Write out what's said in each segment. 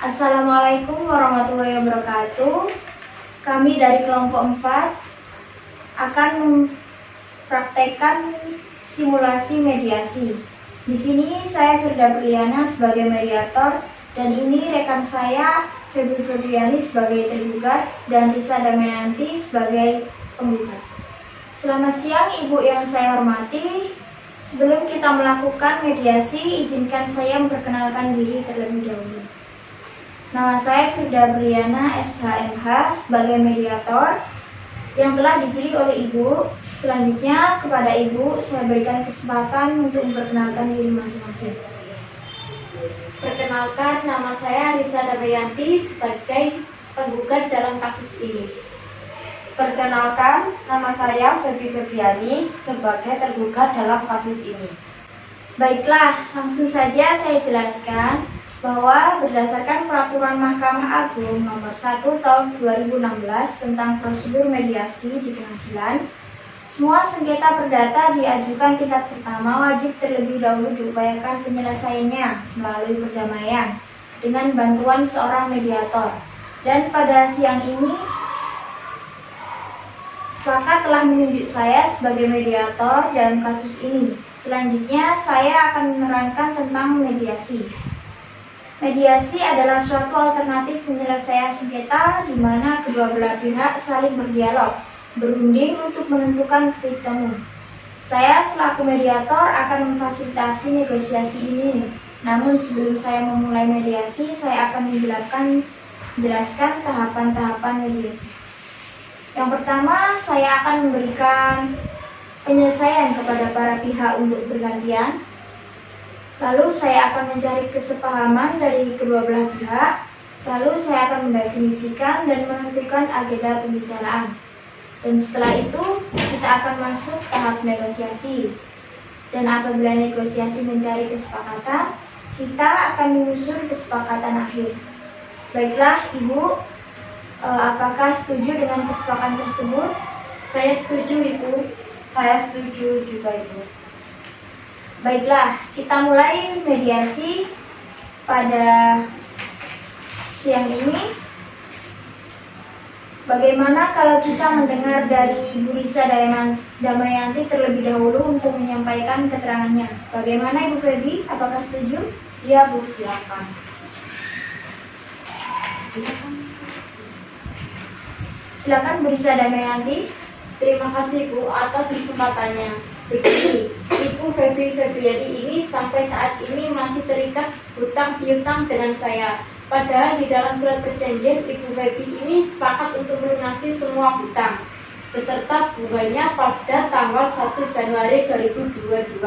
Assalamualaikum warahmatullahi wabarakatuh. Kami dari kelompok 4 akan mempraktekkan simulasi mediasi. Di sini saya Firda Berliana sebagai mediator dan ini rekan saya Febri Febriani sebagai tergugat dan Risa Damayanti sebagai penggugat. Selamat siang Ibu yang saya hormati. Sebelum kita melakukan mediasi, izinkan saya memperkenalkan diri terlebih dahulu. Nama saya Firda Berliana SHMH sebagai mediator yang telah dipilih oleh Ibu. Selanjutnya kepada Ibu saya berikan kesempatan untuk memperkenalkan diri masing-masing. Perkenalkan, nama saya Risa Damayanti sebagai penggugat dalam kasus ini. Perkenalkan, nama saya Febri Febriani sebagai tergugat dalam kasus ini. Baiklah, langsung saja saya jelaskan bahwa berdasarkan Peraturan Mahkamah Agung Nomor 1 Tahun 2016 tentang prosedur mediasi di pengadilan, semua sengketa perdata diajukan tingkat pertama wajib terlebih dahulu diupayakan penyelesaiannya melalui perdamaian dengan bantuan seorang mediator. Dan pada siang ini, sepakat telah menunjuk saya sebagai mediator dalam kasus ini. Selanjutnya, saya akan menerangkan tentang mediasi. Mediasi adalah suatu alternatif penyelesaian sengketa di mana kedua belah pihak saling berdialog, berunding untuk menentukan titik temu. Saya selaku mediator akan memfasilitasi negosiasi ini. Namun sebelum saya memulai mediasi, saya akan menjelaskan tahapan-tahapan mediasi. Yang pertama, saya akan memberikan penyelesaian kepada para pihak untuk bergantian. Lalu saya akan mencari kesepahaman dari kedua belah pihak. Lalu saya akan mendefinisikan dan menentukan agenda pembicaraan. Dan setelah itu kita akan masuk tahap negosiasi. Dan apabila negosiasi mencari kesepakatan, kita akan menyusun kesepakatan akhir. Baiklah Ibu, apakah setuju dengan kesepakatan tersebut? Saya setuju, Ibu. Saya setuju juga, Ibu. Baiklah, kita mulai mediasi pada siang ini. Bagaimana kalau kita mendengar dari Ibu Risa Damayanti terlebih dahulu untuk menyampaikan keterangannya? Bagaimana Ibu Febri? Apakah setuju? Iya, Bu, silakan. Silakan Bu Risa Damayanti. Terima kasih, Bu, atas kesempatannya. Begini, Ibu Febri Febriani ini sampai saat ini masih terikat hutang piutang dengan saya. Padahal di dalam surat perjanjian Ibu Febri ini sepakat untuk melunasi semua hutang beserta bunganya pada tanggal 1 Januari 2022.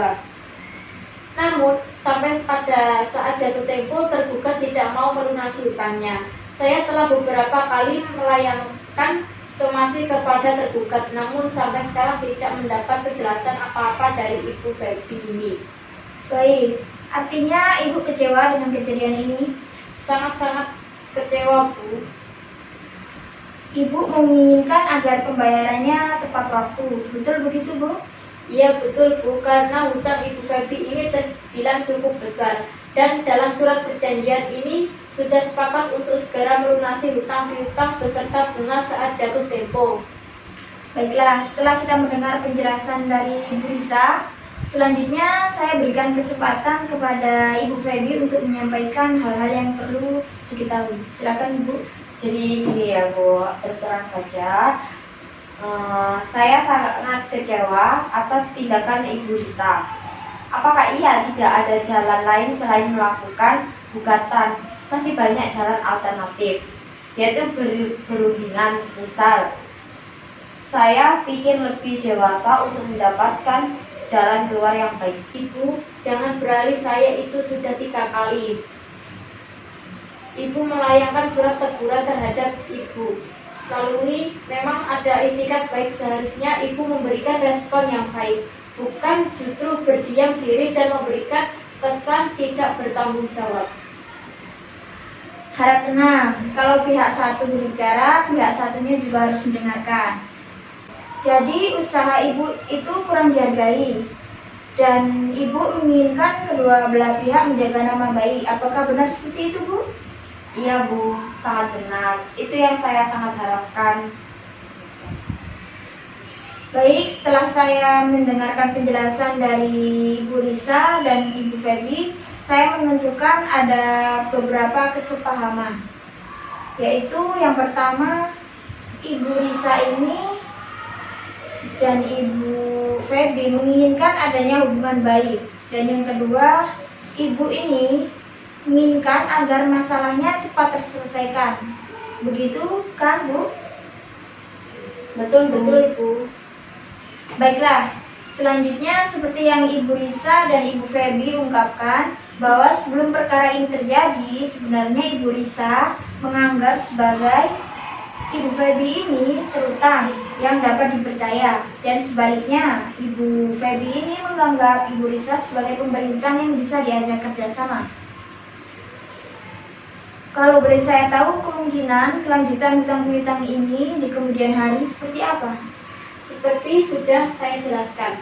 Namun, sampai pada saat jatuh tempo tergugat tidak mau melunasi hutangnya. Saya telah beberapa kali melayangkan somasi kepada tergugat, namun sampai sekarang tidak mendapat kejelasan apa-apa dari Ibu Febri ini. Baik, artinya Ibu kecewa dengan kejadian ini? Sangat-sangat kecewa, Bu. Ibu menginginkan agar pembayarannya tepat waktu, betul begitu Bu? Iya betul, Bu, karena hutang Ibu Febri ini terbilang cukup besar. Dan dalam surat perjanjian ini sudah sepakat untuk segera melunasi hutang piutang beserta bunga saat jatuh tempo. Baiklah, setelah kita mendengar penjelasan dari Ibu Risa, selanjutnya saya berikan kesempatan kepada Ibu Febri untuk menyampaikan hal-hal yang perlu diketahui. Silakan Ibu. Jadi gini ya, Bu, terus terang saja, saya sangat kecewa atas tindakan Ibu Risa. Apakah iya tidak ada jalan lain selain melakukan gugatan? Masih banyak jalan alternatif, yaitu berundingan. Misal, saya pikir lebih dewasa untuk mendapatkan jalan keluar yang baik. Ibu, jangan beralih, saya itu sudah 3 kali. Ibu melayangkan surat teguran terhadap Ibu. Lalu memang ada itikat baik, seharusnya Ibu memberikan respon yang baik, bukan justru berdiam diri dan memberikan kesan tidak bertanggung jawab. Harap tenang, kalau pihak satu berbicara, pihak satunya juga harus mendengarkan. Jadi usaha Ibu itu kurang dihargai. Dan Ibu menginginkan kedua belah pihak menjaga nama baik. Apakah benar seperti itu, Bu? Iya Bu, sangat benar. Itu yang saya sangat harapkan. Baik, setelah saya mendengarkan penjelasan dari Ibu Risa dan Ibu Feby, saya menentukan ada beberapa kesepahaman. Yaitu yang pertama, Ibu Risa ini dan Ibu Feby menginginkan adanya hubungan baik. Dan yang kedua, Ibu ini menginginkan agar masalahnya cepat terselesaikan. Begitukah, Bu? Betul Bu. Betul, Bu. Baiklah, selanjutnya seperti yang Ibu Risa dan Ibu Feby ungkapkan, bahwa sebelum perkara ini terjadi, sebenarnya Ibu Risa menganggap sebagai Ibu Feby ini terutang yang dapat dipercaya, dan sebaliknya Ibu Feby ini menganggap Ibu Risa sebagai pemberi hutang yang bisa diajak kerjasama. Kalau boleh saya tahu, kemungkinan kelanjutan hutang piutang ini di kemudian hari seperti apa? Seperti sudah saya jelaskan,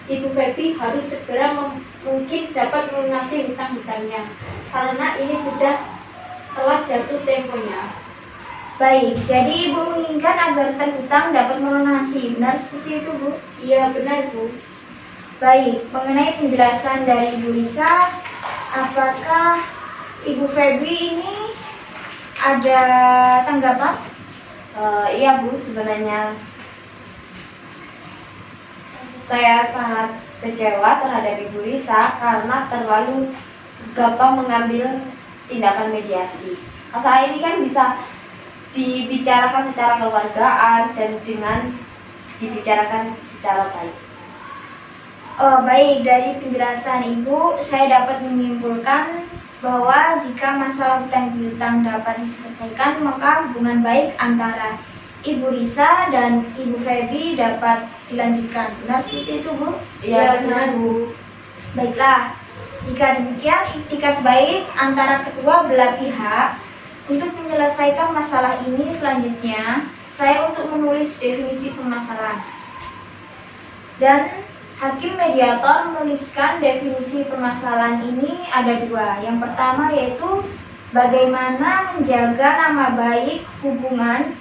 Ibu Feby harus segera mungkin dapat melunasi hutang-hutangnya, karena ini sudah telah jatuh temponya. Baik, jadi Ibu menginginkan agar terhutang dapat melunasi, benar seperti itu, Bu? Iya, benar, Bu. Baik, mengenai penjelasan dari Ibu Risa, apakah Ibu Feby ini ada tanggapan? Iya Bu, sebenarnya saya sangat kecewa terhadap Ibu Risa karena terlalu gampang mengambil tindakan mediasi. Masalah ini kan bisa dibicarakan secara kekeluargaan dan dengan dibicarakan secara baik. Baik, dari penjelasan Ibu, saya dapat menyimpulkan bahwa jika masalah hutang piutang dapat diselesaikan, maka hubungan baik antara Ibu Risa dan Ibu Feby dapat dilanjutkan. Benar seperti itu, Bu? Iya benar Bu. Baiklah, jika demikian iktikat baik antara kedua belah pihak untuk menyelesaikan masalah ini. Selanjutnya, saya untuk menulis definisi permasalahan. Dan hakim mediator menuliskan definisi permasalahan ini ada dua. Yang pertama yaitu bagaimana menjaga nama baik hubungan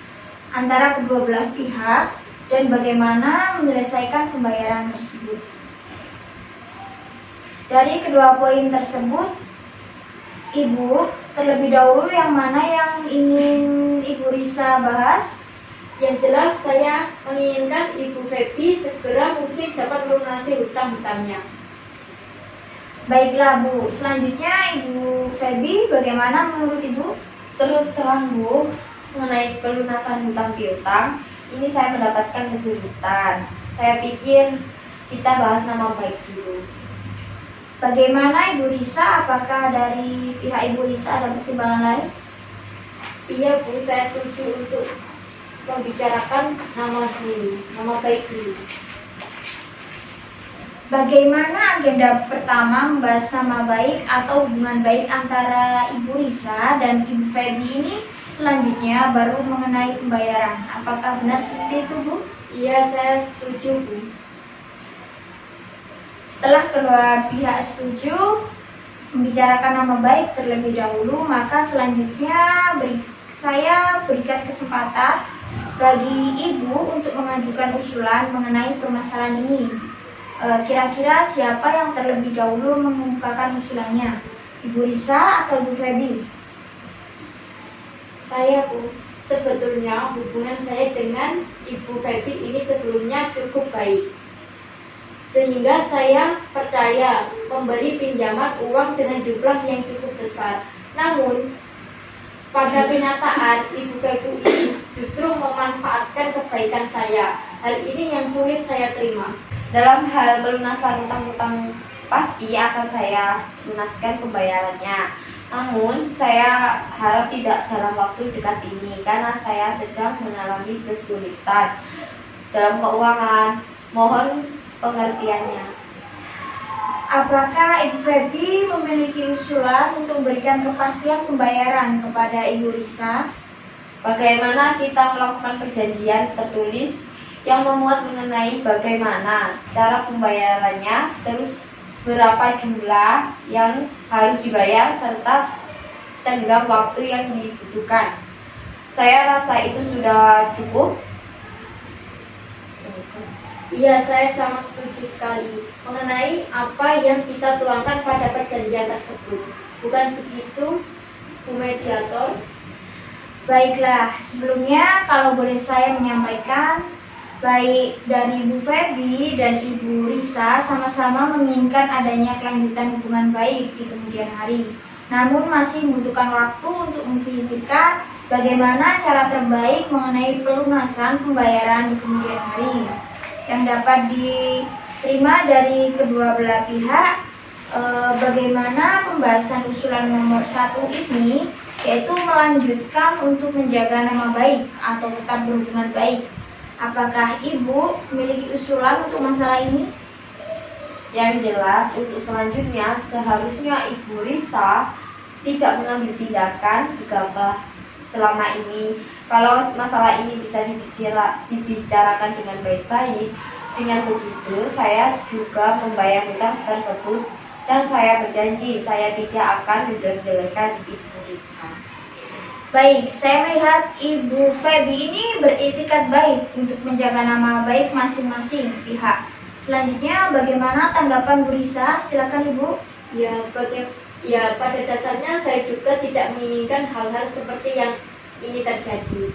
antara kedua belah pihak dan bagaimana menyelesaikan pembayaran tersebut. Dari kedua poin tersebut, Ibu, terlebih dahulu yang mana yang ingin Ibu Risa bahas? Yang jelas saya menginginkan Ibu Feby segera mungkin dapat melunasi hutang-hutangnya. Baiklah Bu, selanjutnya Ibu Feby bagaimana menurut Ibu? Terus terang Bu, mengenai pelunasan hutang piutang, ini saya mendapatkan kesulitan. Saya pikir kita bahas nama baik dulu. Bagaimana Ibu Risa? Apakah dari pihak Ibu Risa ada pertimbangan lain? Iya Bu, saya setuju untuk membicarakan nama baik dulu. Bagaimana agenda pertama membahas nama baik atau hubungan baik antara Ibu Risa dan Ibu Feby ini? Selanjutnya baru mengenai pembayaran. Apakah benar seperti itu, Bu? Iya, saya setuju Bu. Setelah kedua pihak setuju membicarakan nama baik terlebih dahulu, maka selanjutnya saya berikan kesempatan bagi Ibu untuk mengajukan usulan mengenai permasalahan ini. Kira-kira siapa yang terlebih dahulu mengemukakan usulannya? Ibu Risa atau Ibu Feby? Saya Bu, sebetulnya hubungan saya dengan Ibu Feby ini sebelumnya cukup baik, sehingga saya percaya memberi pinjaman uang dengan jumlah yang cukup besar. Namun pada kenyataan Ibu Feby ini justru memanfaatkan kebaikan saya. Hal ini yang sulit saya terima. Dalam hal pelunasan utang-utang pasti akan saya lunaskan pembayarannya. Namun saya harap tidak dalam waktu dekat ini karena saya sedang mengalami kesulitan dalam keuangan. Mohon pengertiannya. Apakah Ibu Feby memiliki usulan untuk memberikan kepastian pembayaran kepada Ibu Risa? Bagaimana kita melakukan perjanjian tertulis yang memuat mengenai bagaimana cara pembayarannya, terus berapa jumlah yang harus dibayar, serta tenggang waktu yang dibutuhkan. Saya rasa itu sudah cukup. Iya, saya sangat setuju sekali mengenai apa yang kita tuangkan pada perjanjian tersebut. Bukan begitu, Bu Mediator? Baiklah, sebelumnya kalau boleh saya menyampaikan, baik dari Ibu Febi dan Ibu Risa sama-sama menginginkan adanya kelanjutan hubungan baik di kemudian hari. Namun masih membutuhkan waktu untuk memikirkan bagaimana cara terbaik mengenai pelunasan pembayaran di kemudian hari yang dapat diterima dari kedua belah pihak. Bagaimana pembahasan usulan nomor 1 ini, yaitu melanjutkan untuk menjaga nama baik atau tetap berhubungan baik. Apakah Ibu memiliki usulan untuk masalah ini? Yang jelas untuk selanjutnya seharusnya Ibu Risa tidak mengambil tindakan gegabah selama ini. Kalau masalah ini bisa dibicarakan dengan baik-baik, dengan begitu saya juga membayar hutang tersebut dan saya berjanji saya tidak akan menjelek-jelekan Ibu Risa. Baik, saya melihat Ibu Febi ini beretikat baik untuk menjaga nama baik masing-masing pihak. Selanjutnya, bagaimana tanggapan Bu Risa? Silakan Ibu. Ya, pada dasarnya saya juga tidak menginginkan hal-hal seperti yang ini terjadi.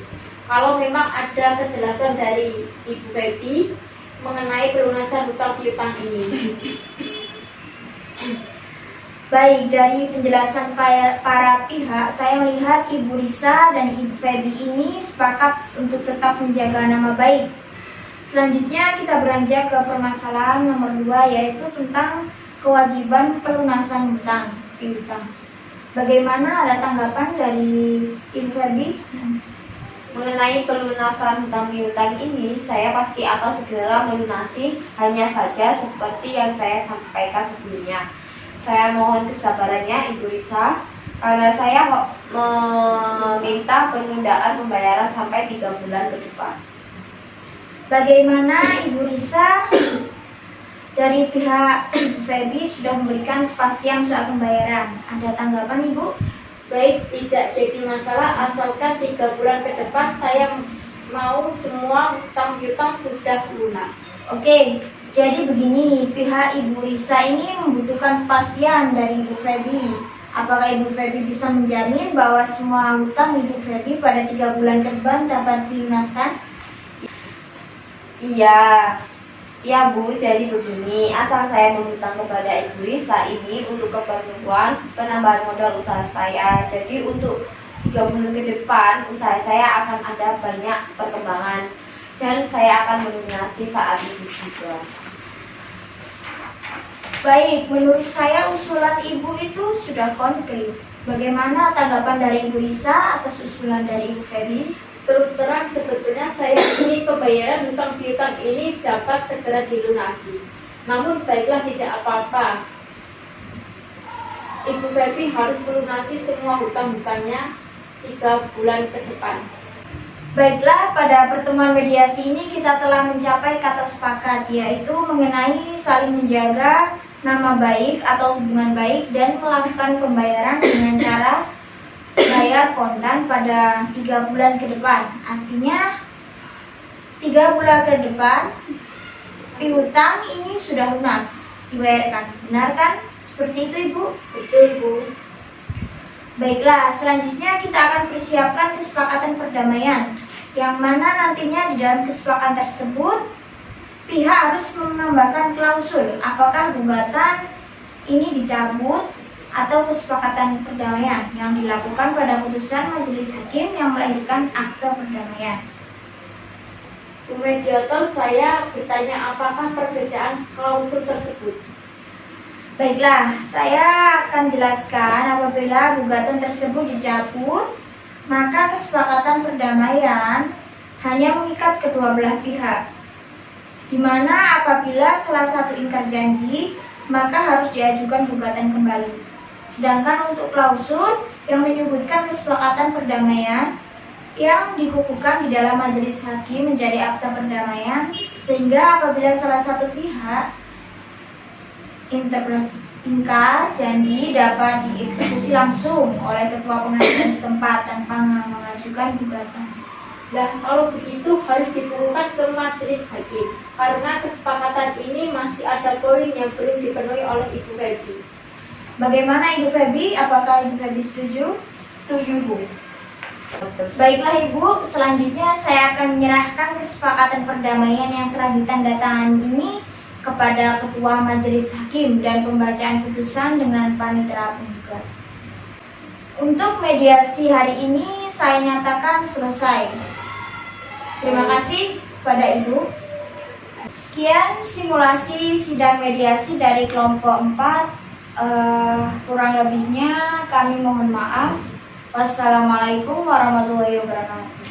Kalau memang ada kejelasan dari Ibu Febi mengenai pelunasan hutang piutang ini. Baik, dari penjelasan para pihak, saya melihat Ibu Risa dan Ibu Febi ini sepakat untuk tetap menjaga nama baik. Selanjutnya kita beranjak ke permasalahan nomor 2, yaitu tentang kewajiban pelunasan hutang piutang. Bagaimana, ada tanggapan dari Ibu Febi? Mengenai pelunasan hutang piutang ini, saya pasti akan segera melunasi, hanya saja seperti yang saya sampaikan sebelumnya. Saya mohon kesabarannya Ibu Risa, karena saya meminta penundaan pembayaran sampai 3 bulan ke depan. Bagaimana Ibu Risa? Dari pihak Febi sudah memberikan kepastian soal pembayaran. Ada tanggapan Ibu? Baik, tidak jadi masalah asalkan 3 bulan ke depan saya mau semua hutang piutang sudah lunas. Oke, jadi begini, pihak Ibu Risa ini membutuhkan kepastian dari Ibu Febi. Apakah Ibu Febi bisa menjamin bahwa semua hutang Ibu Febi pada 3 bulan ke depan dapat dilunaskan? Iya Bu, jadi begini, asal saya menghutang kepada Ibu Risa ini untuk keperluan penambahan modal usaha saya. Jadi untuk 3 bulan ke depan usaha saya akan ada banyak perkembangan dan saya akan melunasi saat itu juga. Baik, menurut saya usulan Ibu itu sudah konkret. Bagaimana tanggapan dari Ibu Risa atas usulan dari Ibu Febi? Terus terang sebetulnya saya ingin pembayaran hutang piutang ini dapat segera dilunasi. Namun baiklah, tidak apa-apa. Ibu Febi harus melunasi semua hutang-hutangnya 3 bulan ke depan. Baiklah, pada pertemuan mediasi ini kita telah mencapai kata sepakat, yaitu mengenai saling menjaga nama baik atau hubungan baik dan melakukan pembayaran dengan cara bayar kontan pada 3 bulan ke depan. Artinya 3 bulan ke depan piutang ini sudah lunas dibayarkan. Benar kan? Seperti itu Ibu? Betul Bu. Baiklah, selanjutnya kita akan persiapkan kesepakatan perdamaian, yang mana nantinya di dalam kesepakatan tersebut pihak harus menambahkan klausul apakah gugatan ini dicabut atau kesepakatan perdamaian yang dilakukan pada putusan majelis hakim yang melahirkan akte perdamaian. Bu Mediator, saya bertanya apakah perbedaan klausul tersebut? Baiklah, saya akan jelaskan. Apabila gugatan tersebut dicabut, maka kesepakatan perdamaian hanya mengikat kedua belah pihak, di mana apabila salah satu ingkar janji, maka harus diajukan gugatan kembali. Sedangkan untuk klausul yang menyebutkan kesepakatan perdamaian yang dikukuhkan di dalam majelis hakim menjadi akta perdamaian, sehingga apabila salah satu pihak ingkar janji dapat dieksekusi langsung oleh ketua pengadilan setempat tanpa mengajukan gugatan. Nah, kalau begitu harus diturunkan ke majelis hakim karena kesepakatan ini masih ada poin yang belum dipenuhi oleh Ibu Feby. Bagaimana Ibu Feby? Apakah Ibu Feby setuju? Setuju, Bu. Baiklah Ibu, selanjutnya saya akan menyerahkan kesepakatan perdamaian yang telah ditandatangani ini kepada Ketua Majelis Hakim dan pembacaan putusan dengan panitera penggugat. Untuk mediasi hari ini saya nyatakan selesai. Terima kasih pada Ibu. Sekian simulasi sidang mediasi dari kelompok 4. Kurang lebihnya kami mohon maaf. Wassalamualaikum warahmatullahi wabarakatuh.